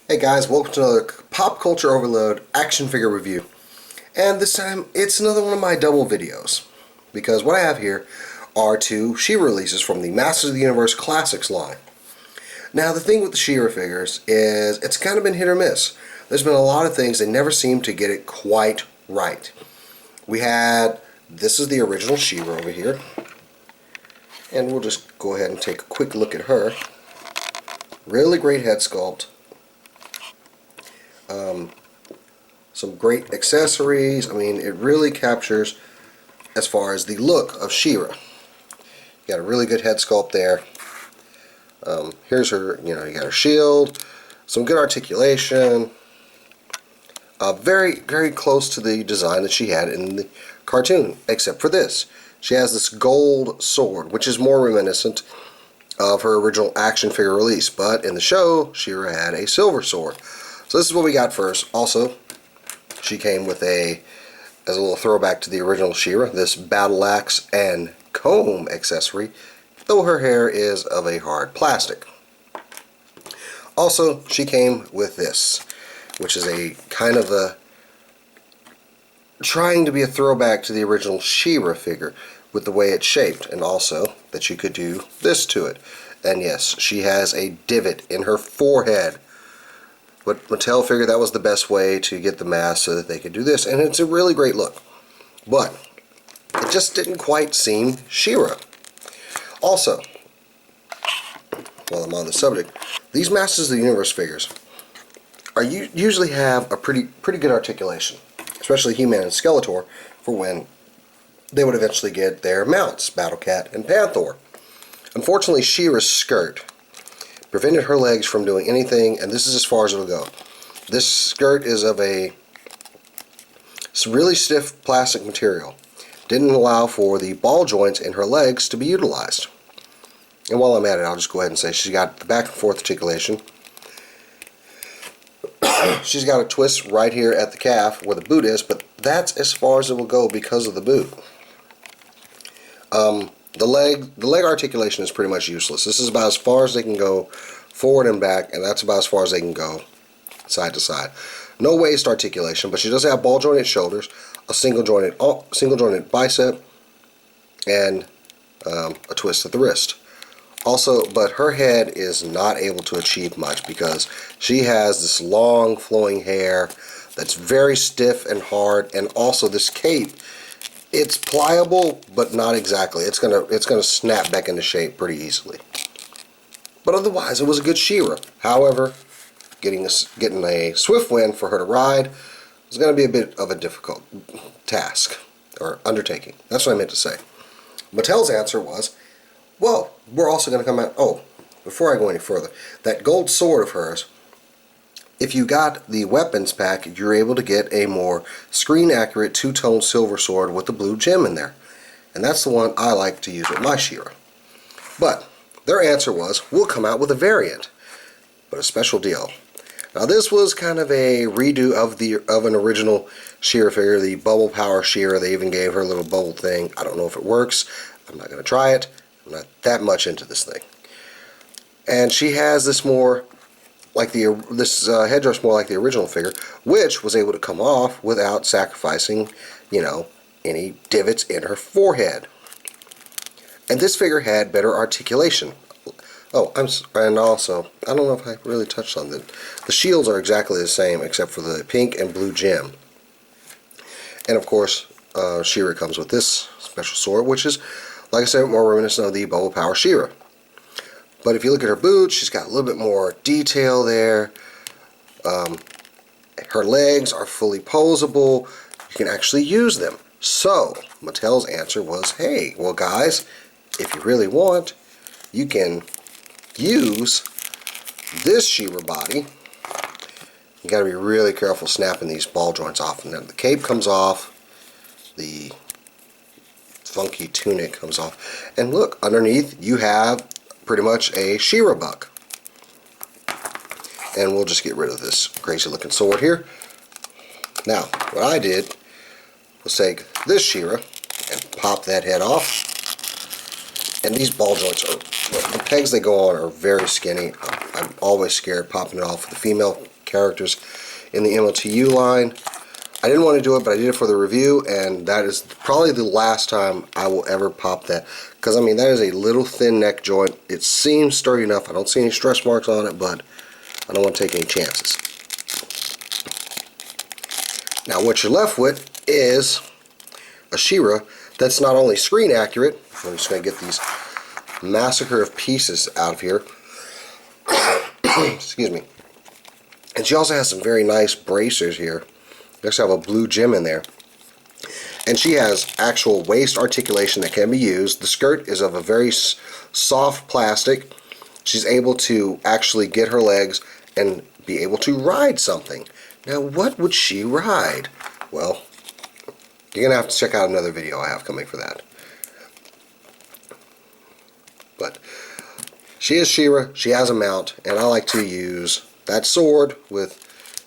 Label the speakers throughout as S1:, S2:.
S1: Hey guys, welcome to another Pop Culture Overload action figure review. And this time it's another one of my double videos. Because what I have here are two She-Ra releases from the Masters of the Universe Classics line. Now the thing with the She-Ra figures is it's kind of been hit or miss. There's been a lot of things they never seem to get it quite right. This is the original She-Ra over here. And we'll just go ahead and take a quick look at her. Really great head sculpt. Some great accessories. I mean, it really captures as far as the look of She-Ra. Got a really good head sculpt there. Here's her, you got her shield, some good articulation. Very, very close to the design that she had in the cartoon, except for this. She has this gold sword, which is more reminiscent of her original action figure release, but in the show, She-Ra had a silver sword. So this is what we got first. Also, she came with as a little throwback to the original She-Ra, this battle axe and comb accessory, though her hair is of a hard plastic. Also, she came with this, which is a kind of trying to be a throwback to the original She-Ra figure with the way it's shaped, and also that you could do this to it. And yes, she has a divot in her forehead. But Mattel figured that was the best way to get the mask so that they could do this, and it's a really great look. But it just didn't quite seem She-Ra. Also, while I'm on the subject, these Masters of the Universe figures usually have a pretty good articulation, especially He-Man and Skeletor, for when they would eventually get their mounts, Battle Cat and Panther. Unfortunately, She-Ra's skirt prevented her legs from doing anything, and this is as far as it'll go. This skirt is of a really stiff plastic material. Didn't allow for the ball joints in her legs to be utilized. And while I'm at it, I'll just go ahead and say she's got the back and forth articulation. She's got a twist right here at the calf where the boot is, but that's as far as it will go because of the boot. The leg articulation is pretty much useless. This is about as far as they can go forward and back, and that's about as far as they can go side to side. No waist articulation, but she does have ball jointed shoulders, a single jointed bicep, and a twist at the wrist. Also, but her head is not able to achieve much because she has this long flowing hair that's very stiff and hard, and also this cape. It's pliable, but not exactly. It's gonna snap back into shape pretty easily. But otherwise, it was a good She-Ra. However, getting a swift win for her to ride was going to be a bit of a difficult task or undertaking. That's what I meant to say. Mattel's answer was, well, we're also going to come out. Oh, before I go any further, that gold sword of hers. If you got the weapons pack, you're able to get a more screen-accurate two-tone silver sword with the blue gem in there. And that's the one I like to use with my She-Ra. But their answer was, we'll come out with a variant, but a special deal. Now this was kind of a redo of an original She-Ra figure, the Bubble Power She-Ra. They even gave her a little bubble thing. I don't know if it works. I'm not going to try it. I'm not that much into this thing. And she has this more like headdress more like the original figure, which was able to come off without sacrificing, any divots in her forehead. And this figure had better articulation. Oh, and also, I don't know if I really touched on that. The shields are exactly the same except for the pink and blue gem. And of course, She-Ra comes with this special sword, which is, like I said, more reminiscent of the Bubble Power She-Ra. But if you look at her boots, she's got a little bit more detail there. Her legs are fully posable. You can actually use them. So, Mattel's answer was, hey, well guys, if you really want, you can use this She-Ra body. You got to be really careful snapping these ball joints off. And then the cape comes off. The funky tunic comes off. And look, underneath you have pretty much a She-Ra buck. And we'll just get rid of this crazy looking sword here. Now, what I did was take this She-Ra and pop that head off. And these ball joints the pegs they go on are very skinny. I'm always scared popping it off with the female characters in the MOTU line. I didn't want to do it, but I did it for the review, and that is probably the last time I will ever pop that. Because, I mean, that is a little thin neck joint. It seems sturdy enough. I don't see any stretch marks on it, but I don't want to take any chances. Now, what you're left with is a She-Ra that's not only screen accurate. I'm just going to get these massacre of pieces out of here. Excuse me. And she also has some very nice bracers here. They also have a blue gem in there. And she has actual waist articulation that can be used. The skirt is of a very soft plastic. She's able to actually get her legs and be able to ride something. Now, what would she ride? Well, you're going to have to check out another video I have coming for that. But she is She-Ra, she has a mount, and I like to use that sword with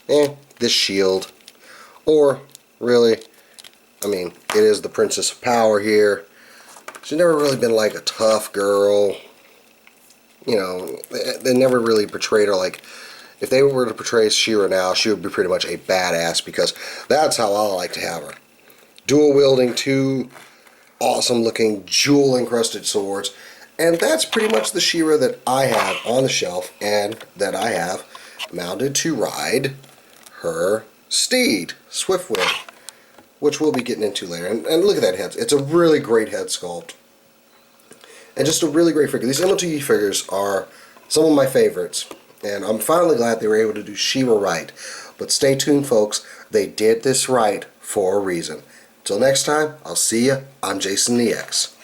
S1: this shield. Or, really, I mean, it is the Princess of Power here. She's never really been like a tough girl. You know, they never really portrayed her like, if they were to portray She-Ra now, she would be pretty much a badass, because that's how I like to have her. Dual wielding two awesome looking jewel encrusted swords. And that's pretty much the She-Ra that I have on the shelf and that I have mounted to ride her steed, Swiftwind, which we'll be getting into later. And look at that head. It's a really great head sculpt. And just a really great figure. These MOTU figures are some of my favorites. And I'm finally glad they were able to do She-Ra right. But stay tuned, folks. They did this right for a reason. Until next time, I'll see ya. I'm Jason the X.